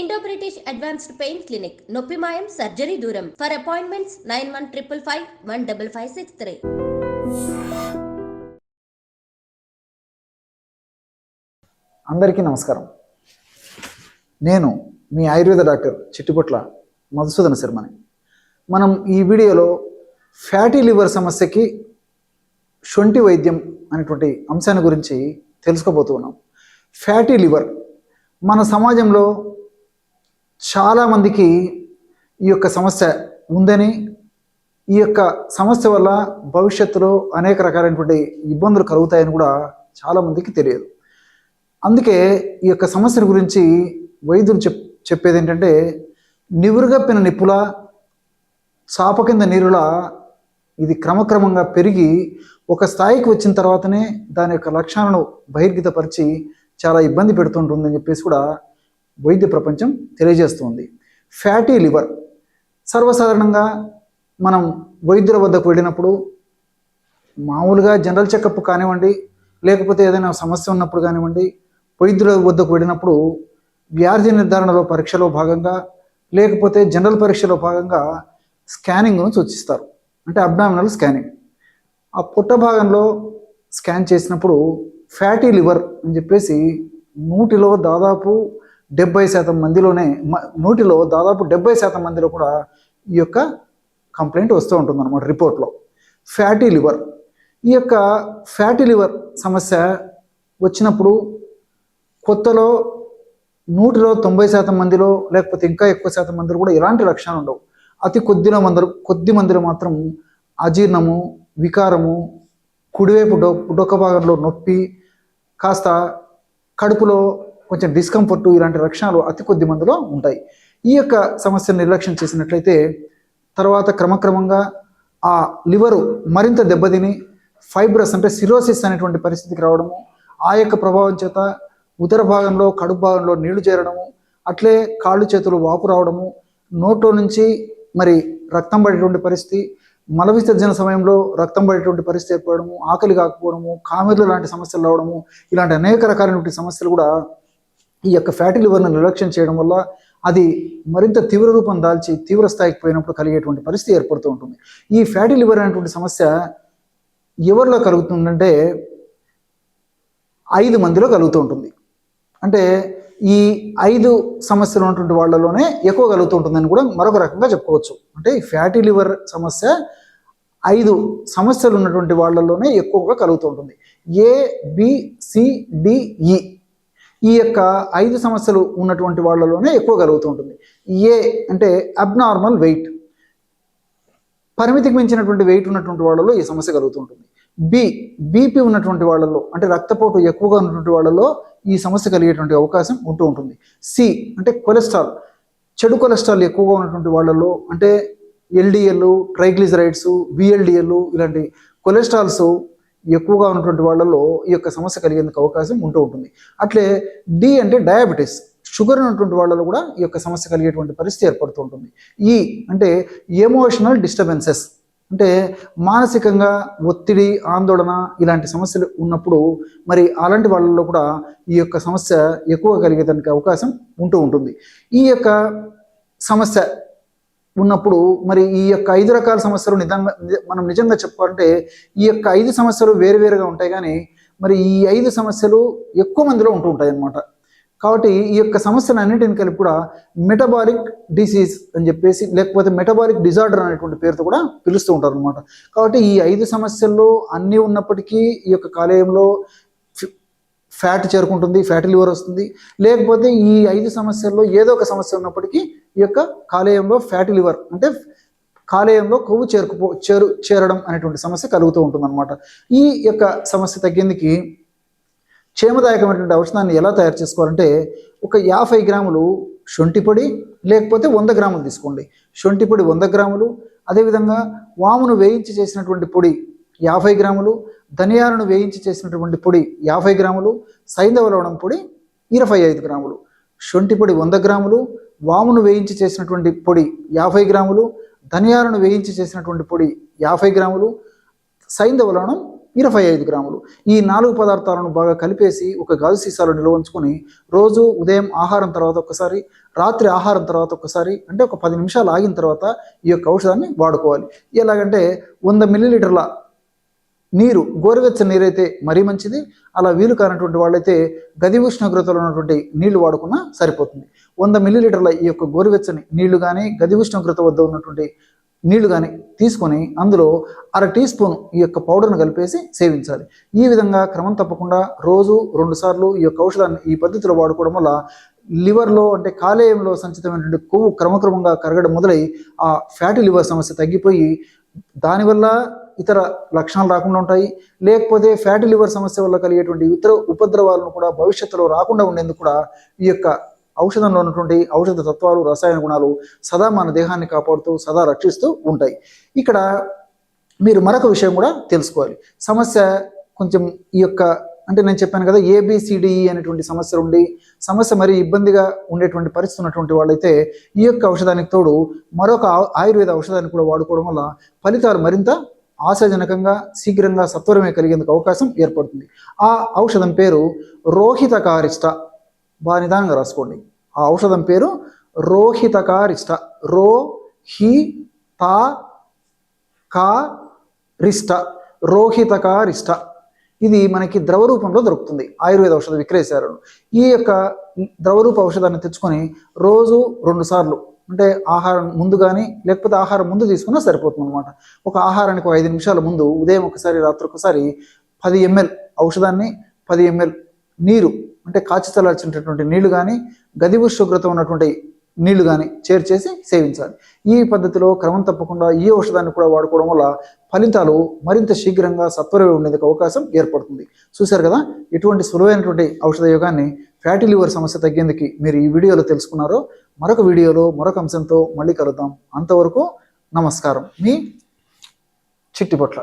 Indo British advanced pain clinic నొప్పి మాయం surgery దూరం. For appointments 9155515563. అందరికీ నమస్కారం. నేను మీ ఆయుర్వేద డాక్టర్ చిట్టిపొట్ల మధుసూదన శర్మని. మనం ఈ వీడియోలో ఫ్యాటీ లివర్ సమస్యకి శొంఠి వైద్యం అనేటువంటి అంశాన్ని గురించి తెలుసుకోబోతున్నాం. ఫ్యాటీ లివర్ మన సమాజంలో చాలామందికి ఈ యొక్క సమస్య ఉందని, ఈ యొక్క సమస్య వల్ల భవిష్యత్తులో అనేక రకాలైనటువంటి ఇబ్బందులు కలుగుతాయని కూడా చాలామందికి తెలియదు. అందుకే ఈ యొక్క సమస్యల గురించి వైద్యులు చెప్పేది ఏంటంటే, నివురుగప్పిన నిప్పుల చాప కింద నీరులా ఇది క్రమక్రమంగా పెరిగి ఒక స్థాయికి వచ్చిన తర్వాతనే దాని యొక్క లక్షణాలను బహిర్గతపరిచి చాలా ఇబ్బంది పెడుతుంటుందని చెప్పేసి కూడా వైద్య ప్రపంచం తెలియజేస్తుంది. ఫ్యాటీ లివర్ సర్వసాధారణంగా మనం వైద్యుల వద్దకు వెళ్ళినప్పుడు మామూలుగా జనరల్ చెకప్ కానివ్వండి, లేకపోతే ఏదైనా సమస్య ఉన్నప్పుడు కానివ్వండి, వైద్యుల వద్దకు వెళ్ళినప్పుడు వ్యాధి నిర్ధారణలో పరీక్షలో భాగంగా, లేకపోతే జనరల్ పరీక్షలో భాగంగా స్కానింగ్ను సూచిస్తారు. అంటే అబ్డామినల్ స్కానింగ్. ఆ పొట్ట భాగంలో స్కాన్ చేసినప్పుడు ఫ్యాటీ లివర్ అని చెప్పేసి నూటిలో దాదాపు 70% మందిలోనే, నూటిలో దాదాపు 70% మందిలో కూడా ఈ యొక్క కంప్లైంట్ వస్తూ ఉంటుంది అన్నమాట రిపోర్ట్లో. ఫ్యాటీ లివర్, ఈ యొక్క ఫ్యాటీ లివర్ సమస్య వచ్చినప్పుడు కొత్తలో నూటిలో 90% మందిలో, లేకపోతే ఇంకా ఎక్కువ శాతం మందిలో కూడా ఎలాంటి లక్షణాలు ఉండవు. అతి కొద్ది మందిలో మాత్రం అజీర్ణము, వికారము, కుడివైపు డొక్క భాగంలో నొప్పి, కాస్త కడుపులో కొంచెం డిస్కంఫర్ట్, ఇలాంటి లక్షణాలు అతి కొద్ది మందిలో ఉంటాయి. ఈ యొక్క సమస్యను నిర్లక్ష్యం చేసినట్లయితే తర్వాత క్రమక్రమంగా ఆ లివరు మరింత దెబ్బతిని ఫైబ్రస్ అంటే సిరోసిస్ అనేటువంటి పరిస్థితికి రావడము, ఆ యొక్క ప్రభావం చేత ఉదర భాగంలో, కడుపు భాగంలో నీళ్లు చేరడము, అట్లే కాళ్ళు చేతులు వాపు రావడము, నోట్లో నుంచి మరి రక్తం పడేటువంటి పరిస్థితి, మల విసర్జన సమయంలో రక్తం పడేటువంటి పరిస్థితి ఏర్పడము, ఆకలి కాకపోవడము, కామెర్లు లాంటి సమస్యలు రావడము, ఇలాంటి అనేక రకాలైనటువంటి సమస్యలు కూడా ఈ యొక్క ఫ్యాటీ లివర్ను నిర్లక్ష్యం చేయడం వల్ల అది మరింత తీవ్ర రూపం దాల్చి తీవ్ర స్థాయికి పోయినప్పుడు కలిగేటువంటి పరిస్థితి ఏర్పడుతూ ఉంటుంది. ఈ ఫ్యాటీ లివర్ అనేటువంటి సమస్య ఎవరిలో కలుగుతుందంటే 5 మందిలో కలుగుతూ ఉంటుంది. అంటే ఈ 5 సమస్యలు ఉన్నటువంటి వాళ్ళలోనే ఎక్కువ కలుగుతూ ఉంటుందని కూడా మరొక రకంగా చెప్పుకోవచ్చు. అంటే ఈ ఫ్యాటీ లివర్ సమస్య 5 సమస్యలు ఉన్నటువంటి వాళ్ళలోనే ఎక్కువగా కలుగుతూ ఉంటుంది. ABCDE ఈ యొక్క 5 సమస్యలు ఉన్నటువంటి వాళ్ళలోనే ఎక్కువ కలుగుతూ ఉంటుంది. ఏ అంటే అబ్నార్మల్ వెయిట్, పరిమితికి మించినటువంటి వెయిట్ ఉన్నటువంటి వాళ్ళలో ఈ సమస్య కలుగుతూ ఉంటుంది. బీపీ ఉన్నటువంటి వాళ్ళలో, అంటే రక్తపోటు ఎక్కువగా ఉన్నటువంటి వాళ్ళలో ఈ సమస్య కలిగేటువంటి అవకాశం ఉంటూ ఉంటుంది. సి అంటే కొలెస్ట్రాల్, చెడు కొలెస్ట్రాల్ ఎక్కువగా ఉన్నటువంటి వాళ్ళలో, అంటే LDL, ట్రైగ్లిజరైడ్స్, VLDL ఇలాంటి కొలెస్ట్రాల్స్ ఎక్కువగా ఉన్నటువంటి వాళ్ళలో ఈ యొక్క సమస్య కలిగేందుకు అవకాశం ఉంటూ ఉంటుంది. అట్లే డి అంటే డయాబెటీస్, షుగర్ ఉన్నటువంటి వాళ్ళలో కూడా ఈ యొక్క సమస్య కలిగేటువంటి పరిస్థితి ఏర్పడుతూ ఉంటుంది. ఈ అంటే ఎమోషనల్ డిస్టర్బెన్సెస్, అంటే మానసికంగా ఒత్తిడి, ఆందోళన ఇలాంటి సమస్యలు ఉన్నప్పుడు మరి అలాంటి వాళ్ళలో కూడా ఈ యొక్క సమస్య ఎక్కువగా కలిగేదానికి అవకాశం ఉంటూ ఉంటుంది. ఈ యొక్క సమస్య ఉన్నప్పుడు మరి ఈ యొక్క 5 రకాల సమస్యలు మనం నిజంగా చెప్పాలంటే ఈ యొక్క 5 సమస్యలు వేరువేరుగా ఉంటాయి, కానీ మరి ఈ 5 సమస్యలు ఎక్కువ మందిలో ఉంటూ ఉంటాయి అన్నమాట. కాబట్టి ఈ యొక్క సమస్యలు అన్నింటిని కలిపి కూడా మెటబాలిక్ డిసీజ్ అని చెప్పేసి, లేకపోతే మెటబాలిక్ డిజార్డర్ అనేటువంటి పేరుతో కూడా పిలుస్తూ ఉంటారు అనమాట. కాబట్టి ఈ 5 సమస్యల్లో అన్నీ ఉన్నప్పటికీ ఈ యొక్క కాలేయంలో ఫ్యాట్ చేరుకుంటుంది, ఫ్యాటీ లివర్ వస్తుంది. లేకపోతే ఈ 5 సమస్యల్లో ఏదో ఒక సమస్య ఉన్నప్పటికీ ఈ యొక్క కాలేయంలో ఫ్యాటీ లివర్ అంటే కాలేయంలో కొవ్వు చేరడం అనేటువంటి సమస్య కలుగుతూ ఉంటుంది అనమాట. ఈ యొక్క సమస్య తగ్గేందుకు క్షేమదాయకమైనటువంటి ఔషధాన్ని ఎలా తయారు చేసుకోవాలంటే, ఒక 50 గ్రాములు శొంఠి పొడి, లేకపోతే 100 గ్రాములు తీసుకోండి. శొంఠి పొడి 100 గ్రాములు, అదేవిధంగా వామును వేయించి చేసినటువంటి పొడి 50 గ్రాములు, ధనియాలను వేయించి చేసినటువంటి పొడి 50 గ్రాములు, సైంధవ లవణం పొడి 25 గ్రాములు. శొంఠి పొడి 100 గ్రాములు, వామును వేయించి చేసినటువంటి పొడి 50 గ్రాములు, ధనియాలను వేయించి చేసినటువంటి పొడి 50 గ్రాములు, సైంధవ లవణం 25 గ్రాములు. ఈ 4 పదార్థాలను బాగా కలిపేసి ఒక గాజు సీసాలో నిల్వ ఉంచుకొని రోజు ఉదయం ఆహారం తర్వాత ఒకసారి, రాత్రి ఆహారం తర్వాత ఒకసారి, అంటే ఒక 10 నిమిషాలు ఆగిన తర్వాత ఈ యొక్క ఔషధాన్ని వాడుకోవాలి. ఎలాగంటే 100 మిల్లీలీటర్ల నీరు, గోరువెచ్చని నీరైతే మరీ మంచిది. అలా వీలు కానటువంటి వాళ్ళైతే గది ఉష్ణోగ్రతలో ఉన్నటువంటి నీళ్లు వాడుకున్నా సరిపోతుంది. 100 మిల్లీలీటర్ల ఈ యొక్క గోరువెచ్చని నీళ్లు కానీ, గది ఉష్ణోగ్రత వద్ద ఉన్నటువంటి నీళ్లు కానీ తీసుకొని అందులో 1/2 టీ స్పూన్ ఈ యొక్క పౌడర్ను కలిపేసి సేవించాలి. ఈ విధంగా క్రమం తప్పకుండా రోజు 2 సార్లు ఈ యొక్క ఔషధాన్ని ఈ పద్ధతిలో వాడుకోవడం వల్ల లివర్లో, అంటే కాలేయంలో సంచితమైనటువంటి కొవ్వు క్రమక్రమంగా కరగడం మొదలై ఆ ఫ్యాటీ లివర్ సమస్య తగ్గిపోయి దానివల్ల ఇతర లక్షణాలు రాకుండా ఉంటాయి. లేకపోతే ఫ్యాటీ లివర్ సమస్య వల్ల కలిగేటువంటి ఇతర ఉపద్రవాలను కూడా భవిష్యత్తులో రాకుండా ఉండేందుకు కూడా ఈ యొక్క ఔషధంలో ఉన్నటువంటి ఔషధ తత్వాలు, రసాయన గుణాలు సదా మన దేహాన్ని కాపాడుతూ సదా రక్షిస్తూ ఉంటాయి. ఇక్కడ మీరు మరొక విషయం కూడా తెలుసుకోవాలి. సమస్య కొంచెం ఈ యొక్క, అంటే నేను చెప్పాను కదా, ABCDE అనేటువంటి సమస్య ఉండి సమస్య మరి ఇబ్బందిగా ఉండేటువంటి పరిస్థితి ఉన్నటువంటి వాళ్ళైతే ఈ యొక్క ఔషధానికి తోడు మరొక ఆయుర్వేద ఔషధాన్ని కూడా వాడుకోవడం వల్ల ఫలితాలు మరింత ఆశాజనకంగా, శీఘ్రంగా, సత్వరమే కలిగేందుకు అవకాశం ఏర్పడుతుంది. ఆ ఔషధం పేరు రోహితకారిష్ట. బాగా నిదానంగా రాసుకోండి. ఆ ఔషధం పేరు రోహితకారిష్ట. రోహితకారిష్ట. ఇది మనకి ద్రవ రూపంలో దొరుకుతుంది ఆయుర్వేద ఔషధ విక్రయశాలలో. ఈ యొక్క ద్రవరూప ఔషధాన్ని తెచ్చుకొని రోజు 2 సార్లు, అంటే ఆహారం ముందు కానీ లేకపోతే ఆహారం ముందు తీసుకున్నా సరిపోతుంది అనమాట. ఒక ఆహారానికి 5 నిమిషాల ముందు, ఉదయం ఒకసారి, రాత్రి ఒకసారి 10 ml ఔషధాన్ని 10 ml నీరు, అంటే కాచి చల్లార్చినటువంటి నీళ్లు కానీ, గది ఉష్ణోగ్రత ఉన్నటువంటి నీళ్లు కానీ చేర్చేసి సేవించాలి. ఈ పద్ధతిలో క్రమం తప్పకుండా ఈ ఔషధాన్ని కూడా వాడుకోవడం వల్ల ఫలితాలు మరింత శీఘ్రంగా, సత్వరమే ఉండేందుకు అవకాశం ఏర్పడుతుంది. చూశారు కదా, ఎటువంటి సులువైనటువంటి ఔషధ యోగాన్ని ఫ్యాటీ లివర్ సమస్య తగ్గేందుకు మీరు ఈ వీడియోలో తెలుసుకున్నారో. మరొక వీడియోలో మరొక అంశంతో మళ్ళీ కలుద్దాం. అంతవరకు నమస్కారం. మీ చిట్టిపొట్ల.